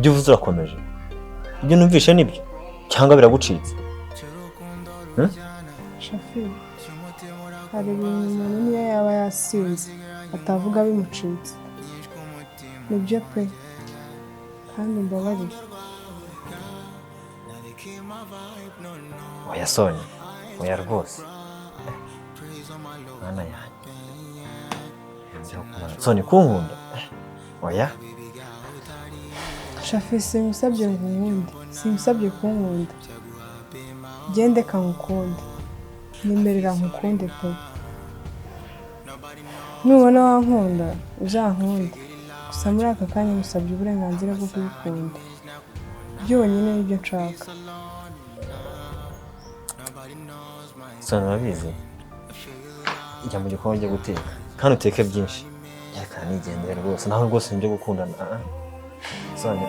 ibyo uvuze urakomeje ibyo numvishe nibyo cyangwa biragucitse Shafi hari ibintu umuntu niyo yaba yasinze atavuga bimucitse nibyo pe kandi mbabarira oya Sonia oya rwose mwana yanjye Sonia kunkunda oya Shafi simusabye ngo nkunde simusabye kunkunda gende kankunde nimerera nkukunde pe nubona wankunda uzankunde gusa muri aka kanya musabye uburenganzira bwo kubikunda byonyine nibyo nshaka Sonia urabizi jya mu gikoni ujye guteka kandi uteke byinshi reka nigendere rwose naho rwose nibyo gukundana Sonia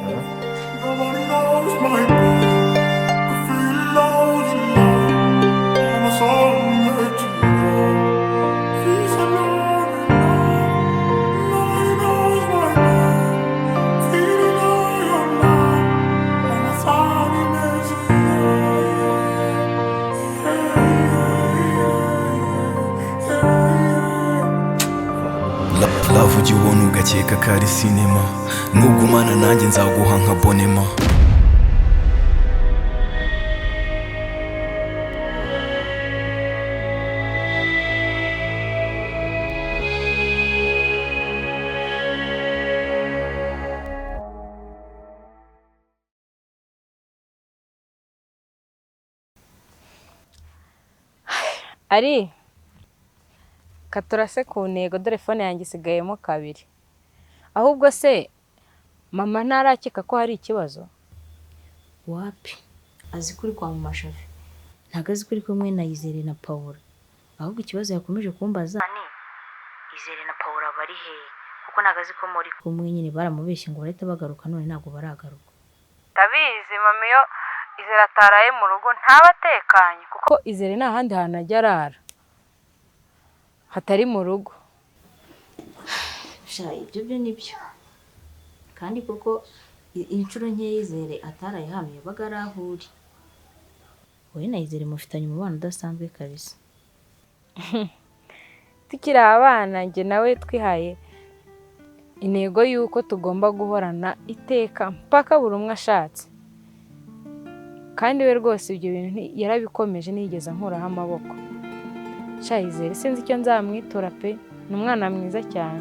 love ujya ubona ugakeka ko ari sinema nugumana nanjye nzaguha nka bonema ari katurase ku ntego dore fone yanjye isigayemo kabiri ahubwo se mama ntarakeka ko hari ikibazo wapi azi kuri kwa mama Shafi ntago azi kuri kumwe na Izere na Paula ahubwo ikibazo yakomeje kumbaza ni Izere na Paula bari he kuko ntago azi ko muri kumwe nyine baramubeshye ngo barahita bagaruka none ntago baragaruka ndabizi mama iyo Izere ataraye mu rugo ntabatekanye kuko Izere nta handi hantu ajya arara hatari mu rugo sha ibyo byo nibyo kandi kuko inshuro nke Izere ataraye hamwe bagarahuri wowe na Izere mufitanye umubano udasanzwe kabisa tukiri abana njye nawe twihaye intego yuko tugomba guhorana iteka mpaka buri umwe ashatse kandi we rwose ibyo bintu yarabikomeje nigeze nkuraho amaboko sha Izere sinzi icyo nzamwitura pe ni umwana mwiza cyane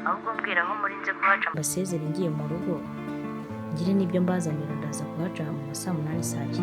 ahubwo mbwira nko muri nze kuhaca mbasezere ngiye mu rugo ngire n'ibyo mbazanira ndaza kuhaca mu masaa 8 saa 9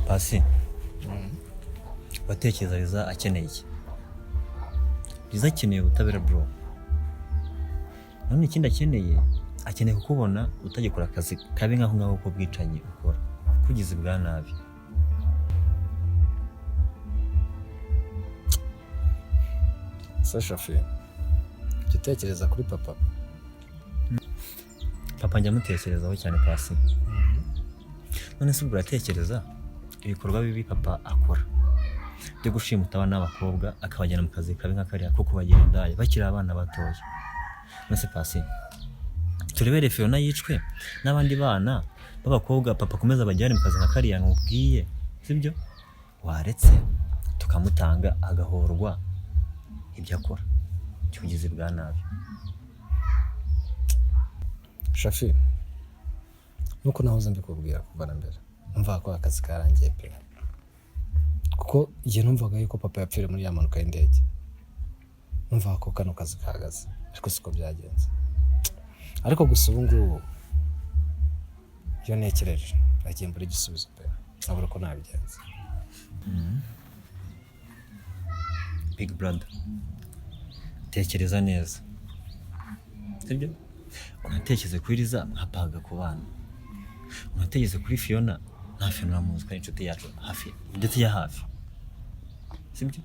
Pacy batekereza Liza akeneye iki Liza akeneye ubutabera bro none ikindi akeneye kukubona utagikora akazi kabi nkaho ngaho ko bwicanye ukora kugize bwa nabi Shafi gitekereza kuri papa njya mutekerezaho cyane Pacy none se uratekereza ibikorwa bibi papa akora byo gushimuta abana n'abakobwa akabajyana mu kazi kabi nk'akariya ko kubagira indaya bakiri abana batoya none se Pacy turebere Phiona yicwe n'abandi bana b'abakobwa papa komeza bajyane mu kazi nk'akariya nkubwiye sibyo waretse tukamutanga agahorwa ibyo akora cyugize bwa nabi Shafi nuko nahoze mbikubwira kuva na mbere numva ko akazi karangiye pe kuko igihe numvaga yuko papa yapfire muri ya mpanuka y'indege numva ko kano kazi kahagaze ariko siko byagenze ariko gusa ubu ngubu iyo nekereje nagiye mbura igisubizo pe nabura ko nabigenze. Big brother tekereza neza sibyo unatekereze kuri Liza nkapaga ku bana unatekereze kuri Phiona nta Phiona uramuzi inshuti yacu hafi ndetse ya hafi sibyo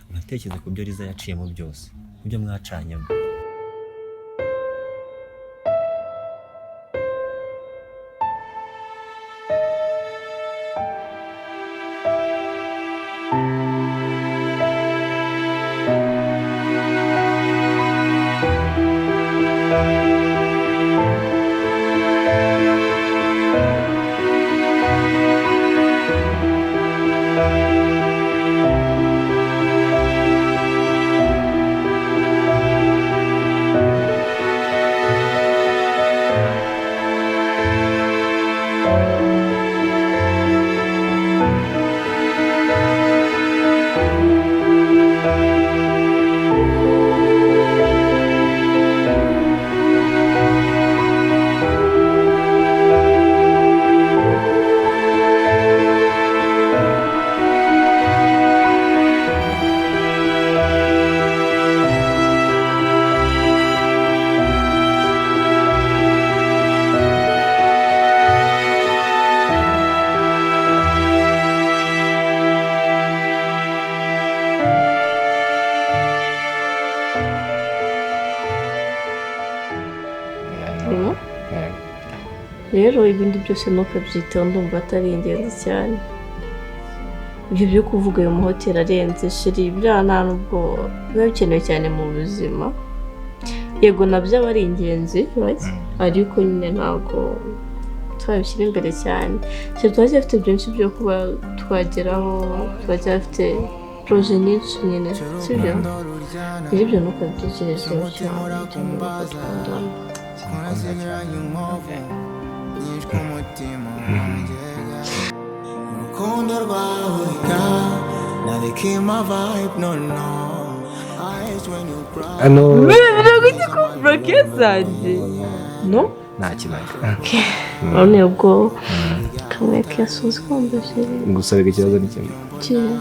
unatekereze ku byo Liza yaciyemo byose ibyo mwacanyemo. rero ibindi byose nukabyitaho ndumva atari ingenzi cyane. Ibyo byo kuvuga ayo mahoteli arenze shiri bya nta nubwo biba bikenewe cyane mu buzima. Yego nabyo aba ari ingenzi ariko nyine ntabwo twabishyira imbere cyane. Twagiye afite byinshi byo kuba twageraho, twagiye afite proje nyinshi nyine sibyo ibyo nukabyitekerezaho cyane urukundo rwawe narikima vibe no ano biraguti ko brokezanje no nta kibazo none ubwo kamwe kasuze kombeshe ngusabira ikibazo n'ikimwe cyane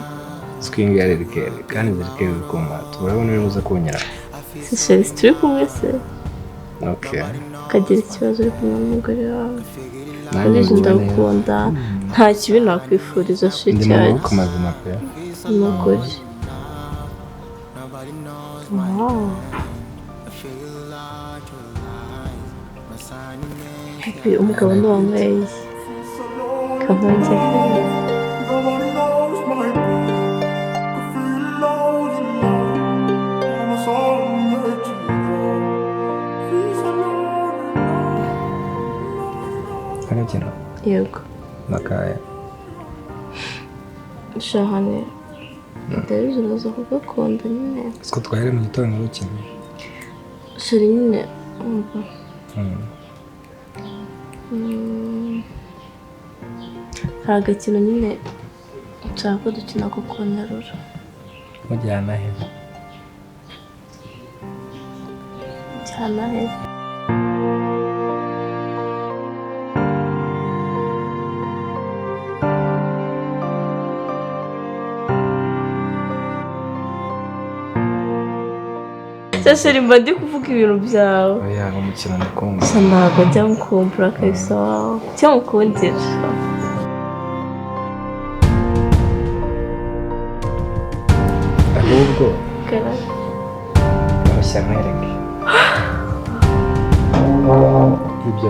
swing ya rikere kandi zirikere kumva turabona bimuza kunyara c'est turi kumwe se okay kagira ikibazo uri kumwe n'umugore wawe nanjye ndakunda nta kibi nakwifuriza shit cyane ndimo kumazima pe n'ukuri wow umugabo n'uwambaye kamanze kanakina yego makaya shahane ndabizi uraza kugakunda nyine siko twahere mu gitondo rukino shari nyine umva hari agakino nyine nshaka ko dukina ko konterura mujyana he cyana he Sasheri mba ndi kuvuga ibintu byawe oya umukino ndakumva gusa ntabwo njya mukumbura kabisa wawe cyangwa mukundira ahubwo garara abashya nkwereke ibyo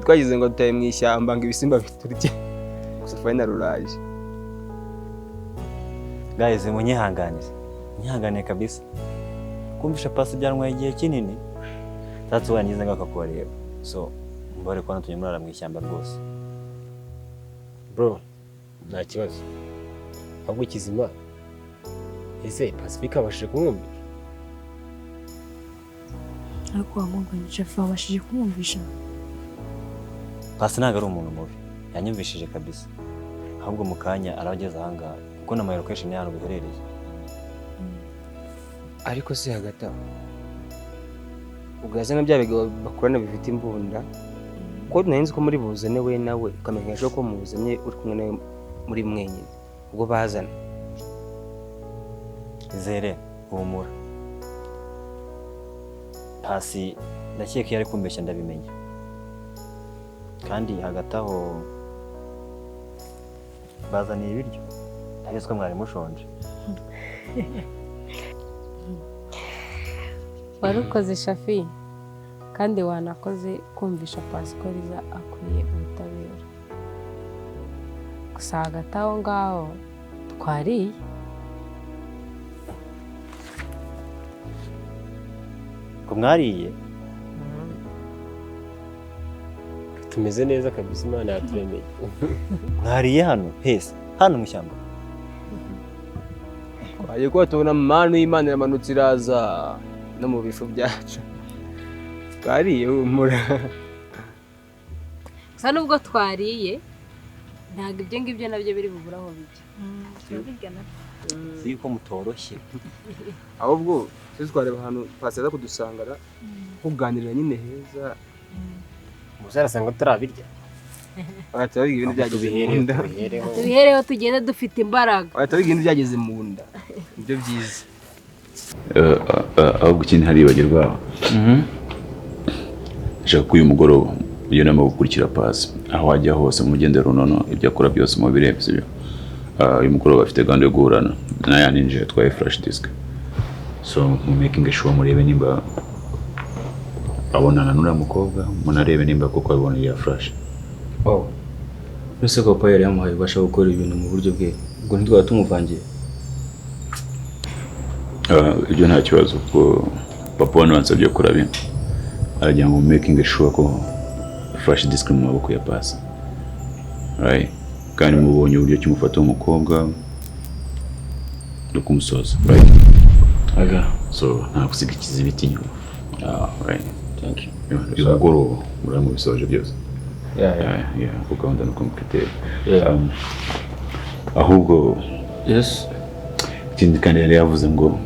twagize ngo dutaye mu ishyamba ngo ibisimba biturye gusa final ruraje. Guys, munyihanganiye kabisa. Kumvisha pasi byanwaye igihe kinini. That's why nize ngakakureba. So mbare ko natumye murara mu ishyamba rwose. Bro, nta kibazo. Ahubwo Kizima, ese Pacifique abashije kumwumva? ariko wamuganye chef wabashije kumwumvisha. Pasi ntago ari umuntu mubi. Yanyumvishije kabisa. Ahubwo mu kanya arageze ahangaha kuko na my location y'ahantu biherereye. Ariko se hagati aho ugaza na bya bigo bakorana bifite imbunda ko nzi ko muri buzane we nawe ukamenyesha ko muzanye uri kumwe nawe muri mwenyine ubwo bazana Zere humura. Pasi ndakeka yari kumbeshya ndabimenya. Kandi hagati aho bazaniye ibiryo. Ndabizwe ko mwari mushonje. Warukoze Shafi kandi wanakoze kumvisha Pasi ko riza akwiye ubutabera. Gusa hagati aho ngaho twariye. Ko mwariye? Tumeze neza kabisa, Imana yaturemeye. Mwariye hano hese hano mu shyamba. Aye ko tubona manu y'Imana yamanutse iraza no mu bifu byacu. Twariye humura. Gusa nubwo twariye ntabwo ibyo ngibyo nabyo biri buburaho bijya. Turabirya nabyo. Si ko mutoroshye. Ahubwo twareba ahantu Pasi aza kudusangara kuganirira nyine heza. Muzarasanga turabirya. Abatabiga ibintu byageze mu nda. Tubihereho tugenda dufite imbaraga. Abatabiga ibintu byageze mu nda. Ibyo byiza. Ahubwo ikindi haribagirwa. Shaka uyu mugoroba iyo nama gukurikira Pasi aho wajya hose mu mugende runono ibyo akora byose mu birebye sibyo. Uyu mugoroba afite gahunda yo guhurana na ya ninja twaye flash disk. So mu making sure murebe nimba abonana n'uriya mukobwa munarebe nimba koko abona ya flash. Oh. Nese ko papa yari yamuhaye ubasha gukora ibintu mu buryo bwe. Ubwo ntitwa tumuvangiye. Ibyo nta kibazo ko papa wano wansabye gukora bintu. Arajya mu making sure ko flash disk mu maboko ya Pasi. Right. Kandi mubonye uburyo kimufata umukobwa no kumusoza. Right. Aga. So nta kusiga ikizibiti inyuma. Right. Thank you. Uyu mugoroba muramu bisoje byose. Yeah, kuko gahunda no kumukritera. Ahubwo yes. Ikindi kandi yari yavuze ngo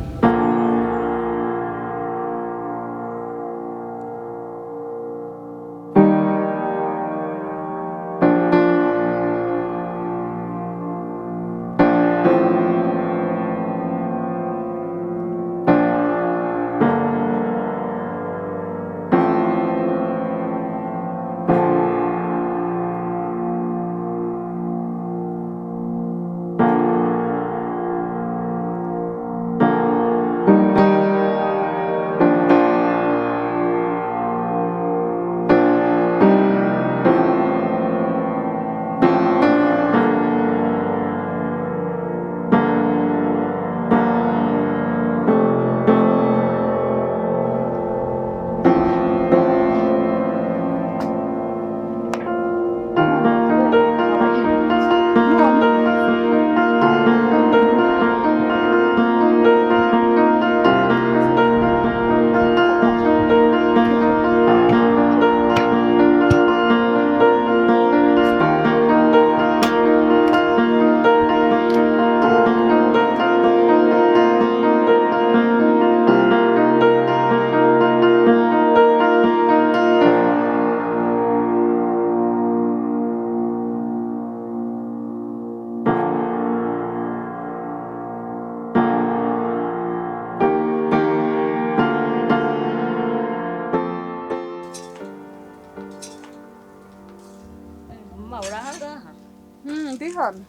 Ndi hano.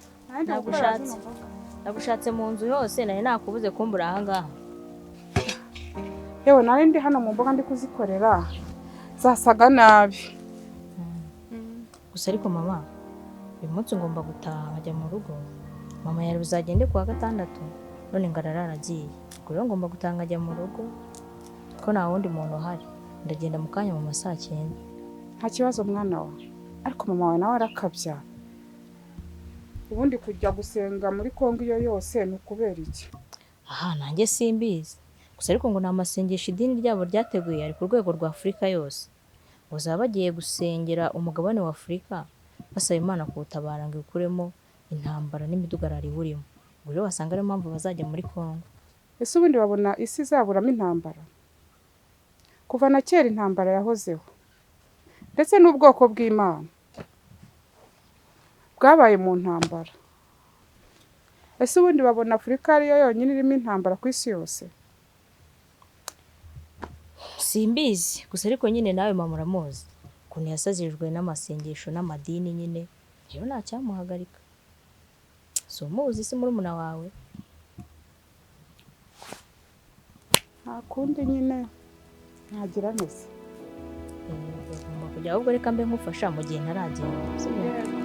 Nagushatse mu nzu yose nari nakubuze kumbura aha ngaha. Yewe nari ndi hano mu mboga ndi kuzikorera zasaga nabi. gusa ariko mama uyu munsi ngomba gutaha nkajya mu rugo. Mama yari buzagende kuwa gatandatu none ngo araragiye. Ubwo rero ngomba gutaha nkajya mu rugo ko nta wundi muntu uhari. Ndagenda mu kanya mu masaa 9. Nta kibazo mwana wa, ariko mama wawe nawe arakabya. Ubundi kujya gusenga muri Kongo iyo yose ni ukubera iki? Aha nanjye simbizi. Gusa ariko ngo namasengesho idini ryabo ryateguye ari ku rwego rwa Afurika yose. Bazaba bagiye gusengera umugabane wa Afurika basaba Imana kuwutabara ngo ikuremo intambara n'imidugararo iwurimo. Ubwo rero wasanga ari impamvu bazajya muri Kongo. Ese ubundi babona isi izaburamo intambara? Kuva na kera intambara yahozeho. Ndetse n'ubwoko bw'Imana bwabaye mu ntambara. Ese ubundi babona Afurika ariyo yonyine irimo intambara ku isi yose? Simbizi, gusa ariko nyine nawe mama uramuzi ukuntu yasazijwe n'amasengesho n'amadini nyine, rero nta cyamuhagarika. So umuzi si murumuna wawe? Nta kundi nyine ntagira neza. Ngomba kujya ahubwo reka mbe nkufasha mu gihe ntaragenda. Sibyo?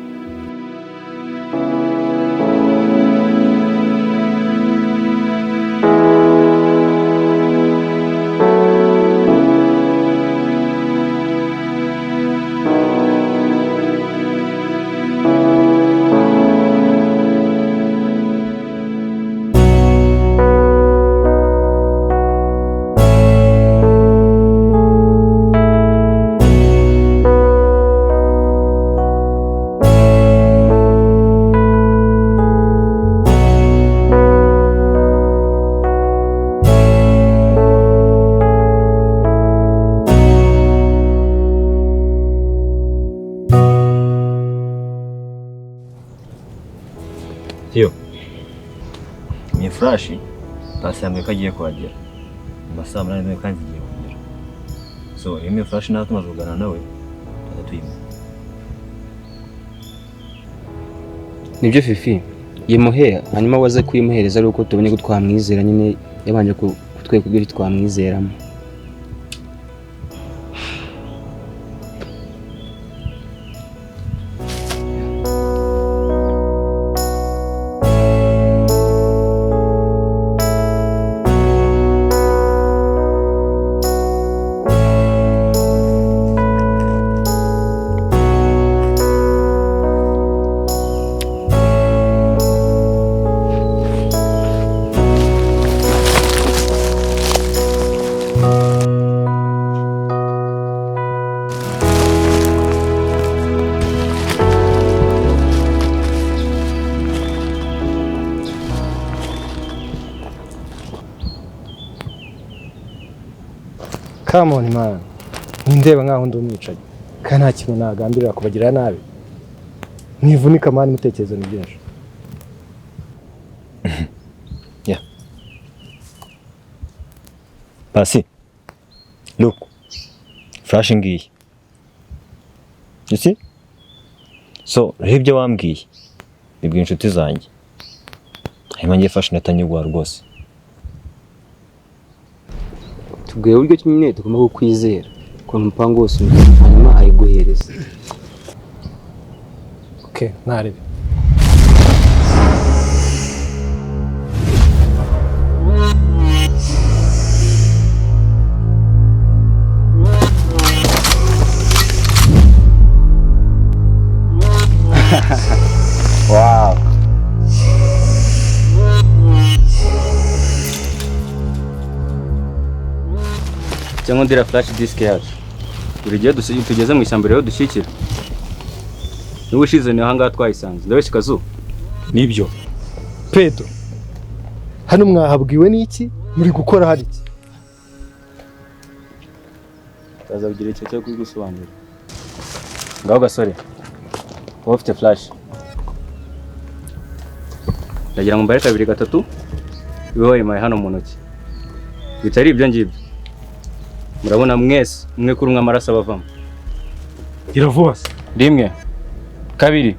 Theo, ni flash basambwe kagiye kuhagera amasaha 8 nawe kandi igiye kugera. So iyo flash nawe tumaze kugana nawe tuyima. Nibyo Fifi yemuhe hanyuma waze kuyimuhereza ari uko tubonye ko twamwizera nyine yabanje kutweka ibyo twamwizeramo. Come on man, nindeba nkaho ndi umwicaye kandi nta kintu nagambirira kubagirira nabi. Nivunika mani mutekerezo ni byinshi. Yeah. Pacy, look, flash ngiye. You see? So ibyo wambwiye bibwiye inshuti zanjye. Hanyuma ngiye flash natanyugwa rwose. Tubwiye uburyo nyine tugomba kukwizera ko umupango wose hanyuma ayiguhereza. Okay, narebe. Wow. Cyangwa ndira flash disk yacu. Buri gihe tugeze mu ishyamba rero dushyikira. Niwe ushize ni hanga twayisanze. Ndawe shikazo. Nibyo. Pedro. Hano mwahabwiwe n'iki? Muri gukora hari iki? Tazabigira icyo cyo kugusobanurira. Ngaho gasore. Wowe ufite flash. Ndagira ngo mbare 2 3 bihoye imaye hano mu ntoki. Bitari ibyo ngibyo. Murabona mwese umwe kuri umwe amaraso abavamo. Iravuze. 1 2